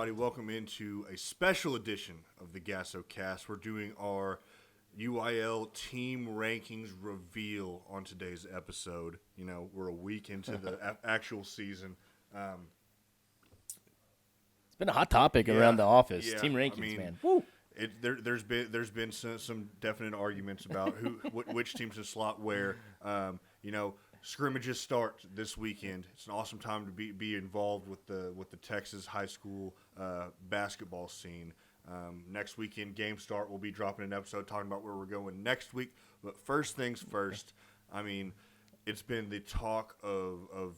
everybody. Welcome into a special edition of the Gasocast. We're doing our UIL team rankings reveal on today's episode. You know, we're a week into the actual season. It's been a hot topic around the office. Yeah, Team rankings, I mean, man. Woo! There's been some definite arguments about which teams to slot where. Scrimmages start this weekend. It's an awesome time to be involved with the Texas high school basketball scene. Next weekend, game start. We'll be dropping an episode talking about where we're going next week. But first things first. I mean, it's been the talk of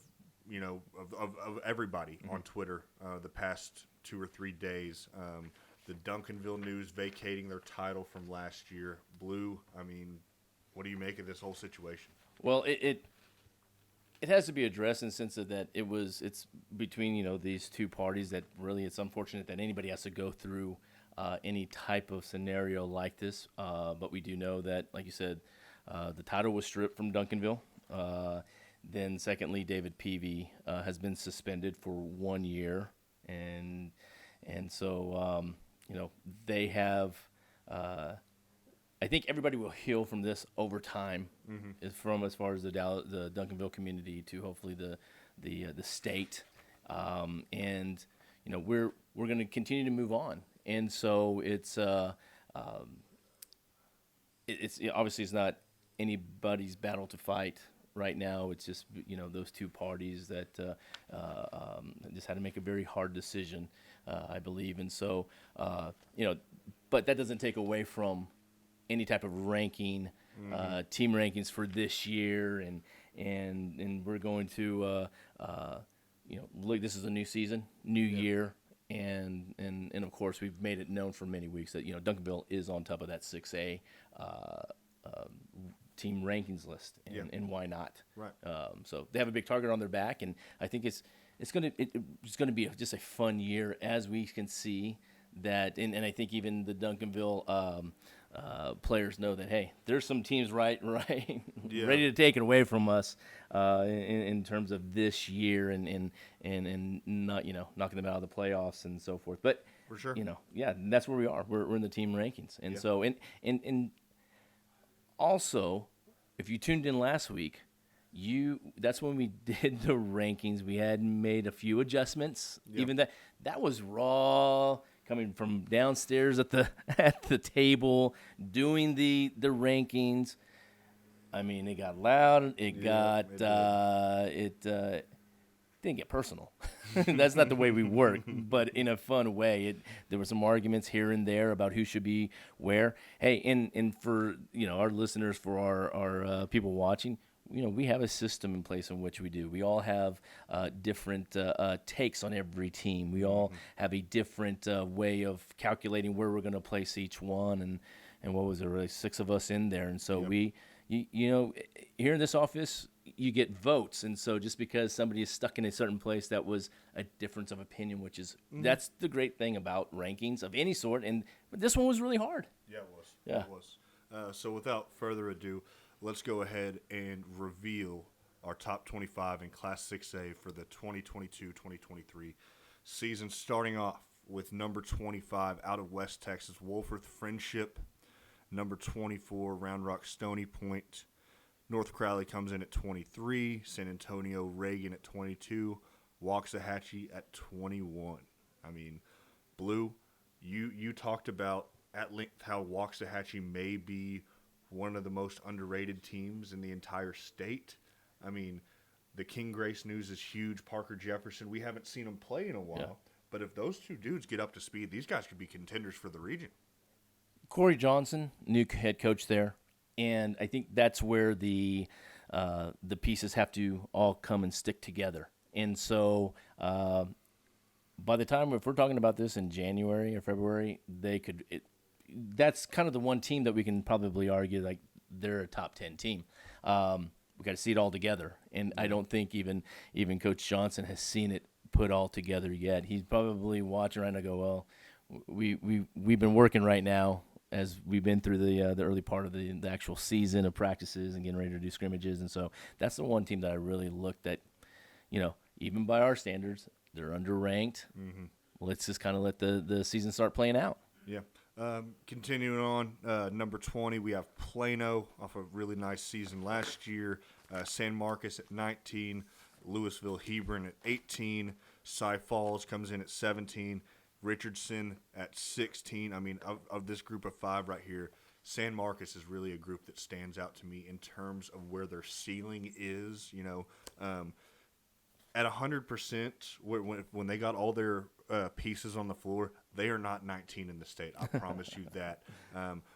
everybody on Twitter the past 2 or 3 days. The Duncanville News vacating their title from last year. Blue, I mean, what do you make of this whole situation? Well, it has to be addressed in the sense that it's between these two parties that really it's unfortunate that anybody has to go through any type of scenario like this. But we do know that, like you said, the title was stripped from Duncanville. Then, secondly, David Peavy has been suspended for 1 year, and so they have. I think everybody will heal from this over time, from as far as the Duncanville community to hopefully the state, and we're going to continue to move on, and so it's obviously it's not anybody's battle to fight right now. It's just those two parties that just had to make a very hard decision, I believe, and so but that doesn't take away from any type of ranking, team rankings for this year, and we're going to look. This is a new season, new year, and of course we've made it known for many weeks that Duncanville is on top of that 6A team rankings list, and why not? Right. So they have a big target on their back, and I think it's going to be just a fun year, as we can see that, and I think even the Duncanville players know that, hey, there's some teams ready to take it away from us in terms of this year and not knocking them out of the playoffs and so forth. But for sure, that's where we are. We're in the team rankings, and so and also, if you tuned in last week, that's when we did the rankings. We had made a few adjustments. Even that was raw. Coming from downstairs at the table, doing the rankings. I mean, it got loud. It didn't get personal. That's not the way we work, but in a fun way. There were some arguments here and there about who should be where. Hey, and for our listeners, for our people watching, we have a system in place in which we do. We all have different takes on every team. We all have a different way of calculating where we're going to place each one. And what was there, really 6 of us in there? And so we here in this office, you get votes. And so just because somebody is stuck in a certain place, that was a difference of opinion, which is that's the great thing about rankings of any sort. But this one was really hard. Yeah, it was. Yeah. It was. So without further ado, let's go ahead and reveal our top 25 in Class 6A for the 2022-2023 season, starting off with number 25 out of West Texas, Wolforth Friendship. Number 24, Round Rock Stony Point. North Crowley comes in at 23. San Antonio Reagan at 22. Waxahachie at 21. I mean, Blue, you talked about at length how Waxahachie may be one of the most underrated teams in the entire state. I mean, the King Grace news is huge. Parker Jefferson, we haven't seen him play in a while. But if those two dudes get up to speed, these guys could be contenders for the region. Corey Johnson, new head coach there. And I think that's where the pieces have to all come and stick together. And so by the time, if we're talking about this in January or February, that's kind of the one team that we can probably argue like they're a top 10 team. We got to see it all together, and I don't think even Coach Johnson has seen it put all together yet. He's probably watching right now. Go, well, we've been working right now as we've been through the early part of the actual season of practices and getting ready to do scrimmages, and so that's the one team that I really looked at. Even by our standards, they're underranked. let's just kind of let the season start playing out. Yeah. Continuing on, number 20, we have Plano off a really nice season last year. San Marcos at 19, Louisville Hebron at 18, Cy Falls comes in at 17, Richardson at 16. I mean, of this group of 5 right here, San Marcos is really a group that stands out to me in terms of where their ceiling is. At 100%, when they got all their pieces on the floor, they are not 19 in the state. I promise you that.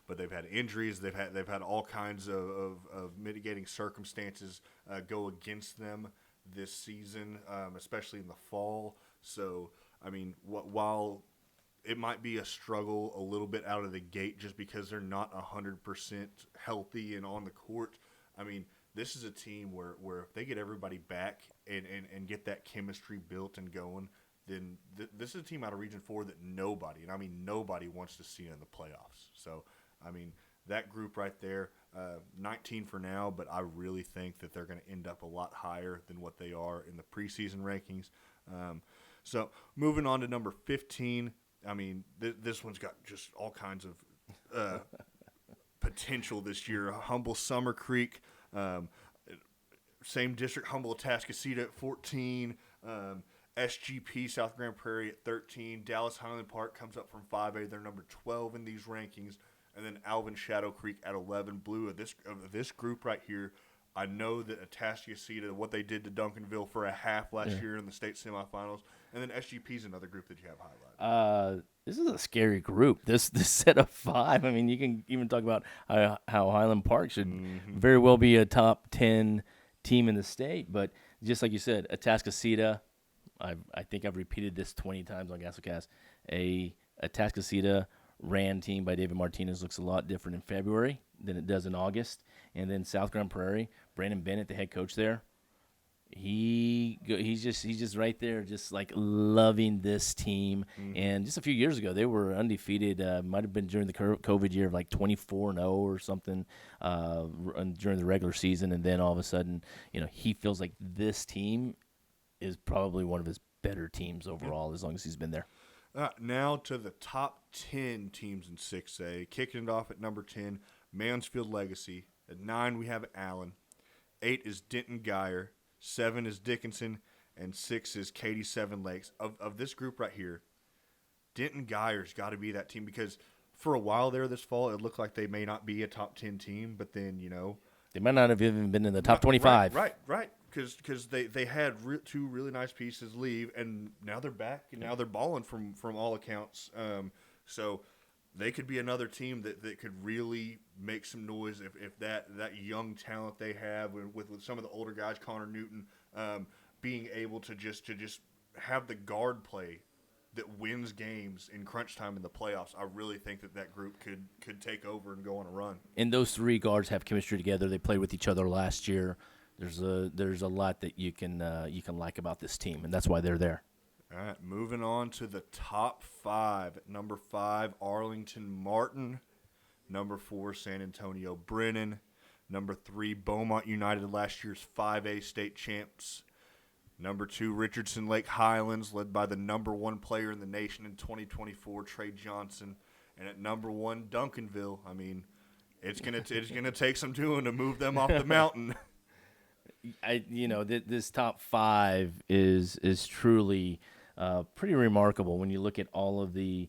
But they've had injuries. They've had all kinds of mitigating circumstances go against them this season, especially in the fall. So, I mean, while it might be a struggle a little bit out of the gate just because they're not 100% healthy and on the court, I mean, this is a team where if they get everybody back and get that chemistry built and going, then this is a team out of Region 4 that nobody, and I mean nobody, wants to see in the playoffs. So, I mean, that group right there, 19 for now, but I really think that they're going to end up a lot higher than what they are in the preseason rankings. So, moving on to number 15, I mean, this one's got just all kinds of potential this year. Humble Summer Creek, same district, Humble Atascocita at 14, SGP South Grand Prairie at 13, Dallas Highland Park comes up from 5A. They're number 12 in these rankings, and then Alvin Shadow Creek at 11. Blue of this group right here. I know that Atascocita, what they did to Duncanville for a half last year in the state semifinals, and then SGP is another group that you have highlighted. This is a scary group. This set of 5. I mean, you can even talk about how Highland Park should very well be a top 10 team in the state. But just like you said, Atascocita, I think I've repeated this 20 times on Gasocast. A Atascocita ran team by David Martinez looks a lot different in February than it does in August. And then South Grand Prairie, Brandon Bennett, the head coach there, he's just right there, just like loving this team. And just a few years ago, they were undefeated. Might have been during the COVID year of like 24-0 or something during the regular season. And then all of a sudden, he feels like this team is probably one of his better teams overall as long as he's been there. Now to the top 10 teams in 6A. Kicking it off at number 10, Mansfield Legacy. At 9, we have Allen. 8 is Denton Geyer. 7 is Dickinson. And 6 is Katy Seven Lakes. Of this group right here, Denton Geyer's got to be that team because for a while there this fall, it looked like they may not be a top 10 team, but then, they might not have even been in the top 25. Right. Because they had 2 really nice pieces leave, and now they're back, and now they're balling from all accounts. So they could be another team that could really make some noise if that young talent they have with some of the older guys, Connor Newton, being able to just have the guard play that wins games in crunch time in the playoffs. I really think that group could take over and go on a run. And those 3 guards have chemistry together. They played with each other last year. There's a lot that you can like about this team, and that's why they're there. All right, moving on to the top 5. At number 5, Arlington Martin. Number 4, San Antonio Brennan. Number 3, Beaumont United, last year's 5A state champs. Number 2, Richardson Lake Highlands, led by the number 1 player in the nation in 2024, Trey Johnson. And at number 1, Duncanville. I mean, it's gonna take some doing to move them off the mountain. This top 5 is truly pretty remarkable when you look at all of the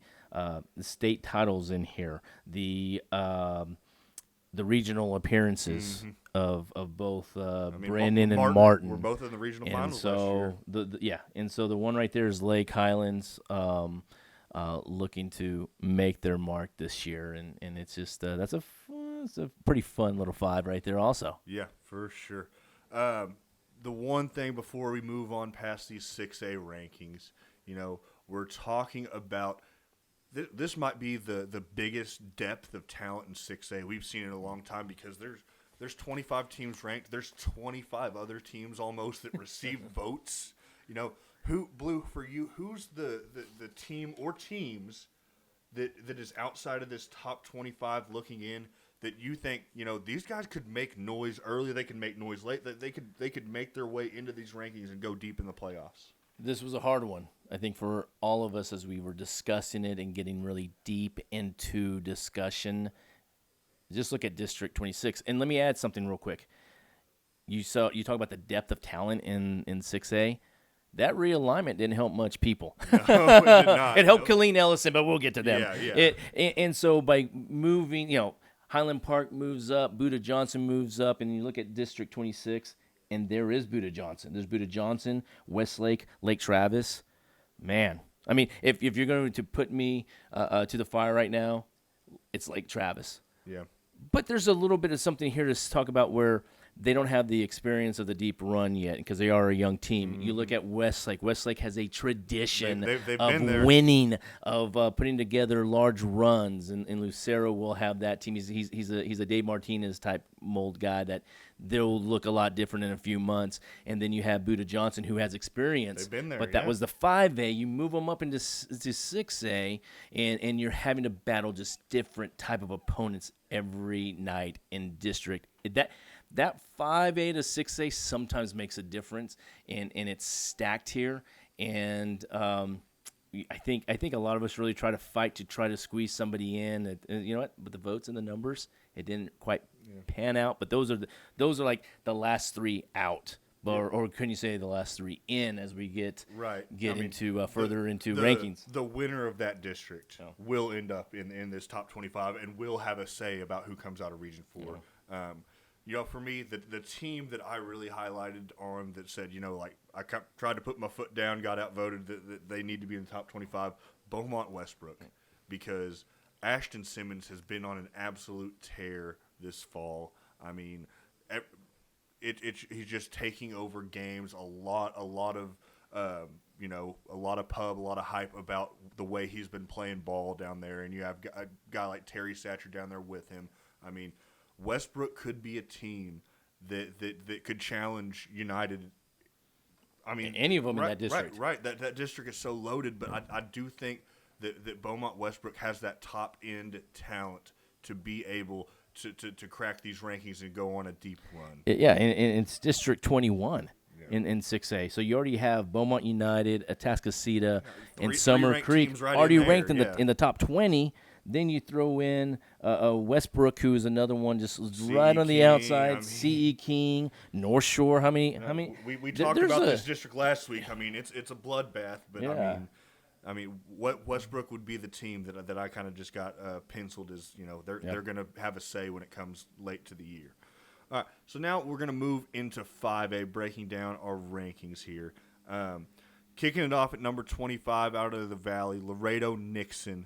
state titles in here, the regional appearances of both Brandon and Martin. We're both in the regional finals so last year. And so the one right there is Lake Highlands looking to make their mark this year, and it's just it's a pretty fun little 5 right there also. Yeah, for sure. The one thing before we move on past these 6A rankings, we're talking about this might be the biggest depth of talent in 6A we've seen in a long time because there's 25 teams ranked. There's 25 other teams almost that receive votes. Who, Blue, for you, who's the team or teams that is outside of this top 25 looking in that you think, these guys could make noise early, they can make noise late, that they could make their way into these rankings and go deep in the playoffs? This was a hard one. I think for all of us, as we were discussing it and getting really deep into discussion, just look at District 26. And let me add something real quick. You talk about the depth of talent in 6A. That realignment didn't help much people. No, it did not. It helped Colleen Ellison, but we'll get to them. Yeah. And so by moving, Highland Park moves up, Buda Johnson moves up, and you look at District 26, and there is Buda Johnson. There's Buda Johnson, Westlake, Lake Travis. Man, I mean, if you're going to put me to the fire right now, it's Lake Travis. Yeah. But there's a little bit of something here to talk about where they don't have the experience of the deep run yet because they are a young team. Mm-hmm. You look at Westlake. Westlake has a tradition they've of been there. winning, of putting together large runs, and Lucero will have that team. He's a Dave Martinez type mold guy that they'll look a lot different in a few months. And then you have Buda Johnson, who has experience. They've been there, but that was the 5A. You move them up into 6A, and you're having to battle just different type of opponents every night in district. That 5A to 6A sometimes makes a difference, and it's stacked here. And I think a lot of us really try to fight to try to squeeze somebody in. You know what? But the votes and the numbers, it didn't quite pan out. But those are like the last three out, or can you say the last three in as we get into further into rankings? The winner of that district will end up in this top 25 and will have a say about who comes out of Region 4. For me, the team that I really highlighted on that said, I tried to put my foot down, got outvoted, that they need to be in the top 25, Beaumont Westbrook, because Ashton Simmons has been on an absolute tear this fall. I mean, he's just taking over games, a lot of a lot of pub, a lot of hype about the way he's been playing ball down there, and you have a guy like Terry Satcher down there with him. I mean, Westbrook could be a team that could challenge United. I mean, any of them in that district. Right. That district is so loaded, but I do think that Beaumont Westbrook has that top end talent to be able to crack these rankings and go on a deep run. Yeah, and it's District 21 in 6A. So you already have Beaumont United, Atascocita, and Summer Creek already ranked in the top 20. Then you throw in Westbrook, who is another one just right on the outside. C.E. King, North Shore. How many? We talked about this district last week. I mean, it's a bloodbath. But I mean, what Westbrook would be the team that I kind of just got penciled as they're going to have a say when it comes late to the year. All right, so now we're going to move into 5A, breaking down our rankings here. Kicking it off at number 25 out of the Valley, Laredo Nixon.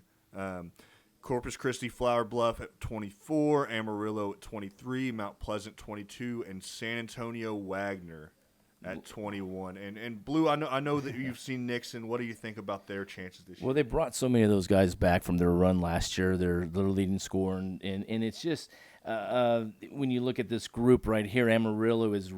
Corpus Christi, Flower Bluff at 24, Amarillo at 23, Mount Pleasant 22, and San Antonio Wagner at 21. And Blue, I know that you've seen Nixon. What do you think about their chances this year? Well, they brought so many of those guys back from their run last year. They're leading scorer, and it's just when you look at this group right here, Amarillo has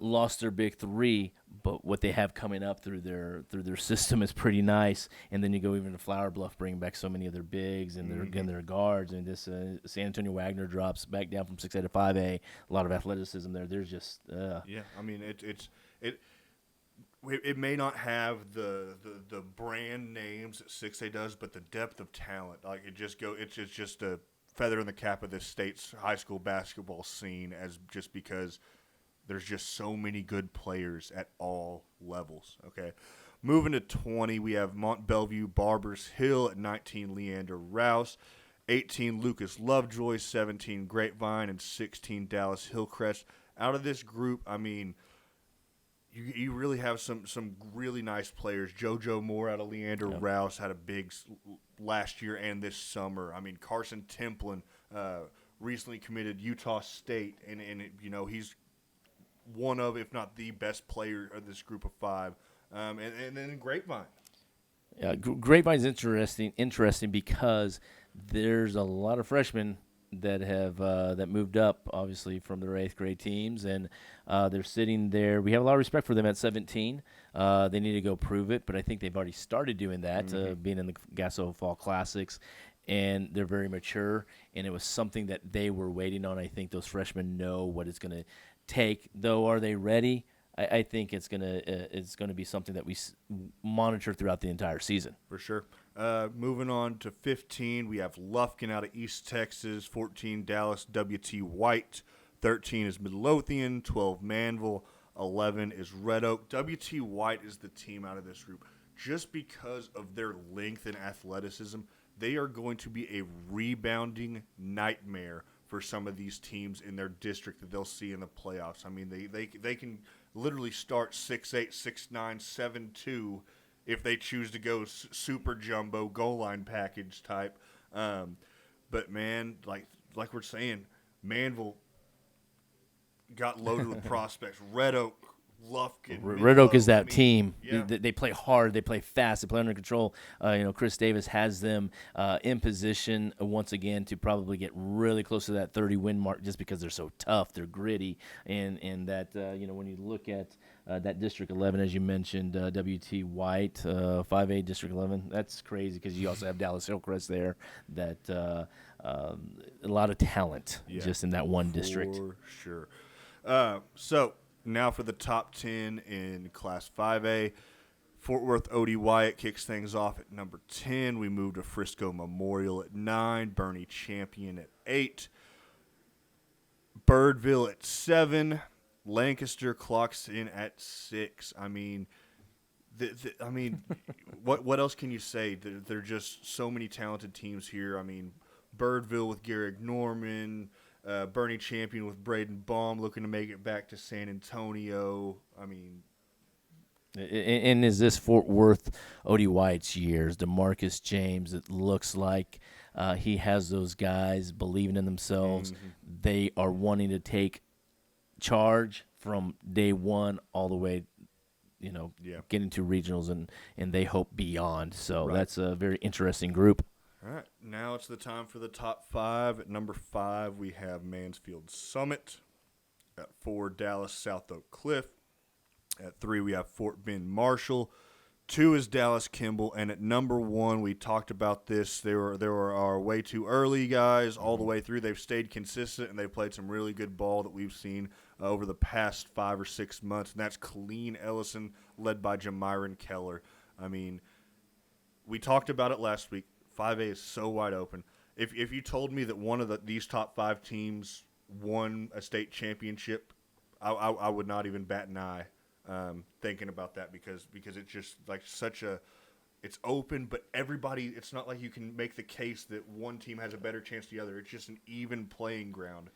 lost their big three, but what they have coming up through their system is pretty nice. And then you go even to Flower Bluff, bringing back so many of their bigs and their guards. And this San Antonio Wagner drops back down from 6A to 5A. A lot of athleticism there. There's just yeah. I mean, it may not have the brand names that 6A does, but the depth of talent, it's just a feather in the cap of this state's high school basketball scene, as just because there's just so many good players at all levels. Okay, moving to 20, we have Mont Bellevue, Barbers Hill at 19, Leander Rouse, 18, Lucas Lovejoy, 17, Grapevine, and 16, Dallas Hillcrest. Out of this group, I mean, you really have some really nice players. JoJo Moore out of Leander Rouse had a big last year and this summer. I mean, Carson Templin recently committed Utah State, and he's one of, if not the best player of this group of five. And then Grapevine. Yeah, Grapevine's interesting because there's a lot of freshmen that have that moved up, obviously, from their 8th grade teams, and they're sitting there. We have a lot of respect for them at 17. They need to go prove it, but I think they've already started doing that, being in the GASO Fall Classics, and they're very mature, and it was something that they were waiting on. I think those freshmen know what it's going to take, though. Are they ready? I think it's gonna be something that we monitor throughout the entire season. For sure. Moving on to 15, we have Lufkin out of East Texas. 14, Dallas W.T. White. 13 is Midlothian. 12, Manville. 11 is Red Oak. W.T. White is the team out of this group. Just because of their length and athleticism, they are going to be a rebounding nightmare for some of these teams in their district that they'll see in the playoffs. I mean, they can literally start 6'8", 6'9", 7'2", if they choose to go super jumbo goal line package type. But man, like we're saying, Manville got loaded with prospects. Red Oak, Lufkin. Red Oak is that I mean, team. yeah. They play hard. They play fast. They play under control. Chris Davis has them in position once again to probably get really close to that 30-win mark just because they're so tough. They're gritty. And that, when you look at that District 11, as you mentioned, W.T. White, 5A District 11, that's crazy because you also have Dallas Hillcrest there. That a lot of talent just in that one district. For sure. So now for the top 10 in Class 5A. Fort Worth O.D. Wyatt kicks things off at number 10. We move to Frisco Memorial at 9. Bernie Champion at 8. Birdville at 7. Lancaster clocks in at 6. I mean, what else can you say? There are just so many talented teams here. I mean, Birdville with Garrick Norman, Bernie Champion with Braden Baum looking to make it back to San Antonio. I mean, and is this Fort Worth O.D. White's years? DeMarcus James, it looks like he has those guys believing in themselves. Mm-hmm. They are wanting to take charge from day one all the way, getting to regionals, and they hope beyond. So That's a very interesting group. All right, now it's the time for the top 5. At number 5, we have Mansfield Summit. At 4, Dallas South Oak Cliff. At 3, we have Fort Bend Marshall. 2 is Dallas Kimball. And at number 1, we talked about this. They were our way too early guys all the way through. They've stayed consistent, and they've played some really good ball that we've seen over the past 5 or 6 months. And that's Colleen Ellison, led by Jamiron Keller. I mean, we talked about it last week. 5A is so wide open. If you told me that one of these top 5 teams won a state championship, I would not even bat an eye thinking about that because it's just like it's open, but everybody. It's not like you can make the case that one team has a better chance than the other. It's just an even playing ground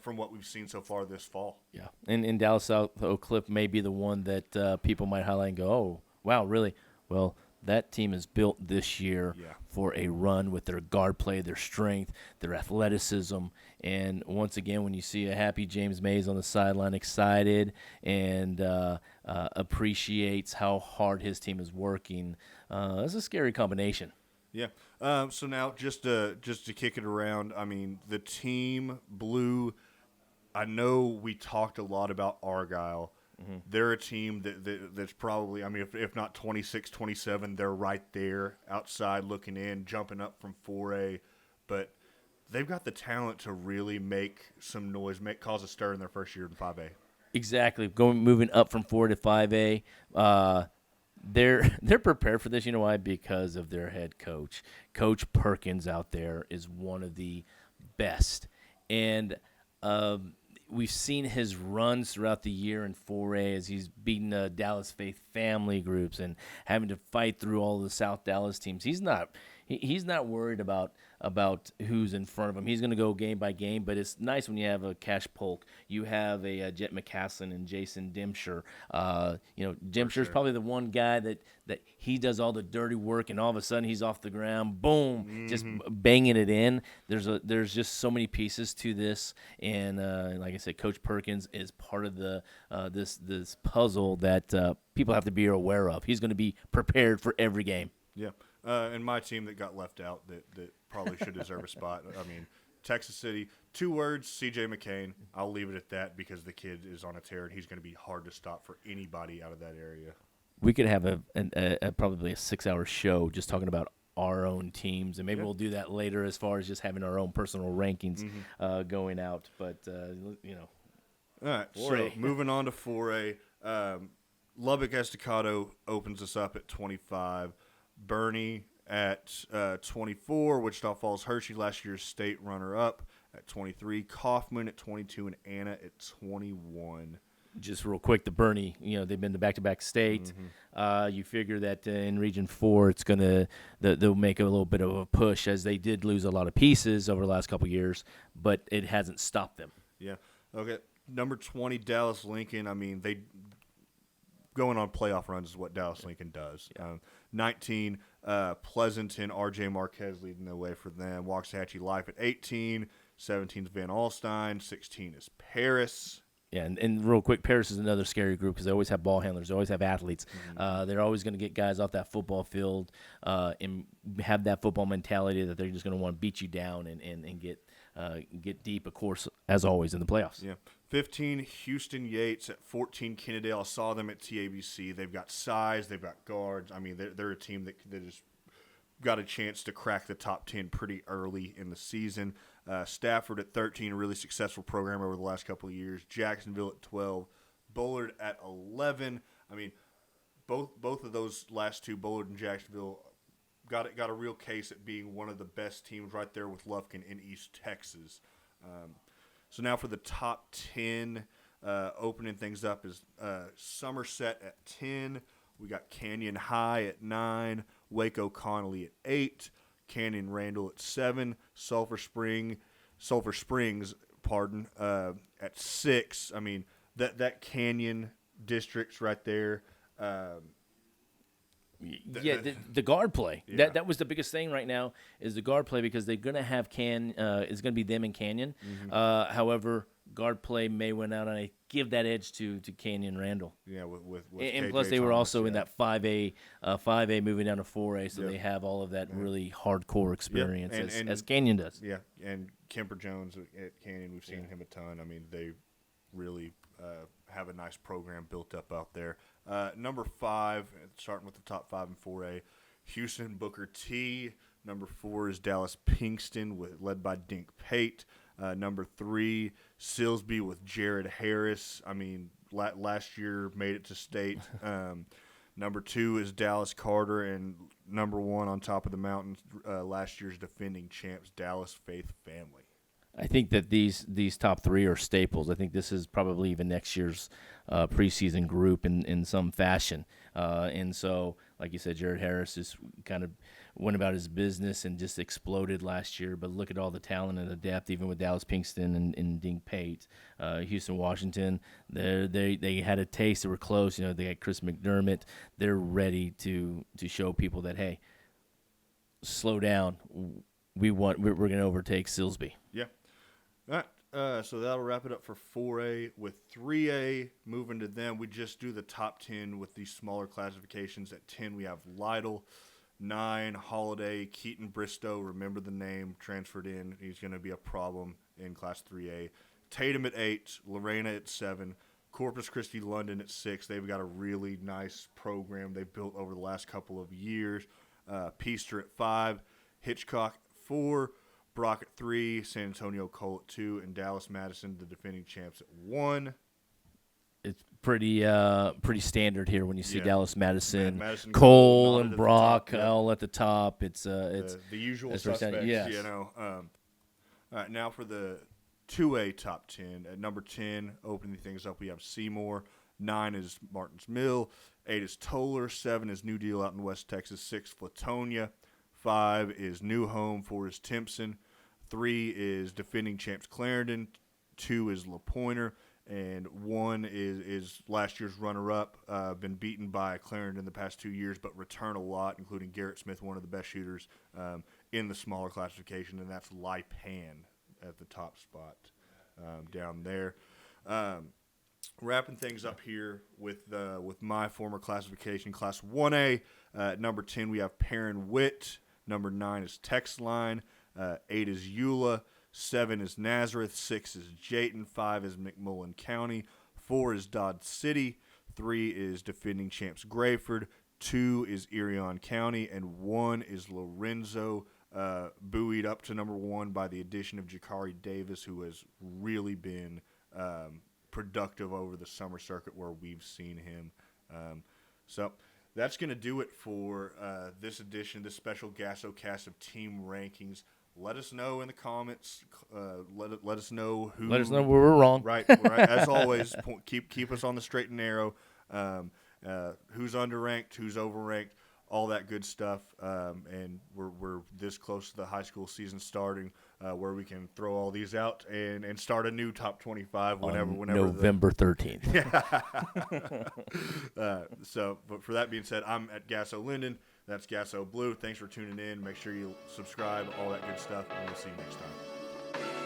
from what we've seen so far this fall. Yeah, and Dallas South Oak Cliff may be the one that people might highlight and go, oh, wow, really? Well, that team is built this year for a run with their guard play, their strength, their athleticism. And once again, when you see a happy James Mays on the sideline, excited and appreciates how hard his team is working, that's a scary combination. Yeah. So now just to kick it around, I mean, the team blue, I know we talked a lot about Argyle. Mm-hmm. They're a team that's probably, I mean, if not 26, 27, they're right there outside looking in, jumping up from 4A. But they've got the talent to really make some noise, cause a stir in their first year in 5A. Exactly. Moving up from 4 to 5A. They're prepared for this. You know why? Because of their head coach. Coach Perkins out there is one of the best. And we've seen his runs throughout the year in 4A as he's beaten Dallas Faith family groups and having to fight through all the South Dallas teams. He's not worried about who's in front of him. He's going to go game by game, but it's nice when you have a Cash Polk. You have a Jet McCaslin and Jason Dimsher. Dimsher's probably the one guy that he does all the dirty work, and all of a sudden he's off the ground, boom, just banging it in. There's just so many pieces to this, and like I said, Coach Perkins is part of the this puzzle that people have to be aware of. He's going to be prepared for every game. Yeah. And my team that got left out that probably should deserve a spot. I mean, Texas City, 2 words, C.J. McCain. I'll leave it at that because the kid is on a tear, and he's going to be hard to stop for anybody out of that area. We could have probably a 6-hour show just talking about our own teams, and maybe we'll do that later as far as just having our own personal rankings going out. But, All right, 4A. So moving on to 4A. Lubbock Estacado opens us up at 25. Bernie at 24. Wichita Falls Hershey, last year's state runner-up, at 23. Kaufman at 22, and Anna at 21. Just real quick, the Bernie, they've been to back-to-back state. You figure that in Region 4, it's they'll make a little bit of a push, as they did lose a lot of pieces over the last couple of years, but it hasn't stopped them. Yeah. Okay. Number 20, Dallas Lincoln. I mean, they going on playoff runs is what Dallas Lincoln does. Yeah. 19, Pleasanton, R.J. Marquez leading the way for them. Waxahachie Life at 18. 17 is Van Alstyne. 16 is Paris. Yeah, and real quick, Paris is another scary group because they always have ball handlers. They always have athletes. They're always going to get guys off that football field and have that football mentality that they're just going to want to beat you down and get deep, of course, as always, in the playoffs. Yeah. 15, Houston Yates. At 14, Kennedale. I saw them at TABC. They've got size. They've got guards. I mean, they're a team that just got a chance to crack the top 10 pretty early in the season. Stafford at 13, a really successful program over the last couple of years. Jacksonville at 12. Bullard at 11. I mean, both of those last two, Bullard and Jacksonville, got a real case at being one of the best teams right there with Lufkin in East Texas. So now for the top 10, opening things up is Somerset at 10. We got Canyon High at 9. Waco Connolly at 8. Canyon Randall at 7. Sulphur Springs, at 6. I mean, that Canyon district's right there. The guard play. Yeah. That was the biggest thing right now is the guard play, because they're going to have it's going to be them and Canyon. However, guard play may win out, and I give that edge to Canyon Randall. Yeah, with And KJ plus they were Thomas, also in yeah. that 5A moving down to 4A, so Yeah. they have all of that really hardcore experience as Canyon does. Yeah, and Kemper Jones at Canyon, we've seen him a ton. I mean, they really have a nice program built up out there. Number 5, starting with the top 5 in 4A, Houston Booker T. Number 4 is Dallas Pinkston, led by Dink Pate. Number 3, Silsbee with Jared Harris. I mean, last year made it to state. Number 2 is Dallas Carter, and number 1 on top of the mountain, last year's defending champs, Dallas Faith Family. I think that these top 3 are staples. I think this is probably even next year's preseason group in some fashion. And so, like you said, Jared Harris just kind of went about his business and just exploded last year. But look at all the talent and the depth, even with Dallas Pinkston and Dink Pate. Houston Washington, they had a taste. They were close. They had Chris McDermott. They're ready to show people that, hey, slow down. We're going to overtake Silsbee. Yeah. All right, so that'll wrap it up for 4A. With 3A, moving to them, we just do the top 10 with these smaller classifications. At 10, we have Lytle. 9, Holiday. Keaton Bristow, remember the name, transferred in. He's going to be a problem in Class 3A. Tatum at 8. Lorena at 7. Corpus Christi London at 6. They've got a really nice program they've built over the last couple of years. Peaster at 5. Hitchcock at 4. Brock at 3, San Antonio Cole at 2, and Dallas Madison, the defending champs, at 1. It's pretty standard here when you see Yeah. Dallas Madison, Madison, Cole, nodded and at the Brock top, yeah. all at the top. It's The usual it's suspects, yes. All right, now for the 2A top 10. At number 10, opening things up, we have Seymour. 9 is Martins Mill. 8 is Toller. 7 is New Deal out in West Texas. 6, Flatonia. 5 is New Home. 4 is Timpson. 3 is defending champs Clarendon. 2 is LaPointer. And 1 is last year's runner-up. Been beaten by Clarendon the past 2 years, but return a lot, including Garrett Smith, one of the best shooters in the smaller classification, and that's Lipan at the top spot down there. Wrapping things up here with my former classification, Class 1A. At number 10, we have Perrin Witt. Number 9 is Texline. 8 is Eula. 7 is Nazareth. 6 is Jayton. 5 is McMullen County. 4 is Dodge City. 3 is defending champs Grayford. 2 is Irion County. And 1 is Lorenzo, buoyed up to number 1 by the addition of Jakari Davis, who has really been productive over the summer circuit where we've seen him. So that's going to do it for this edition, this special Gasocast of team rankings. Let us know in the comments. Let us know who. Let us know where we're wrong. Right. As always, keep us on the straight and narrow. Who's underranked, who's overranked, all that good stuff. And we're this close to the high school season starting, where we can throw all these out and start a new top 25 whenever November 13th. But for that being said, I'm at GASO Lyndon. That's GASO Blue. Thanks for tuning in. Make sure you subscribe, all that good stuff, and we'll see you next time.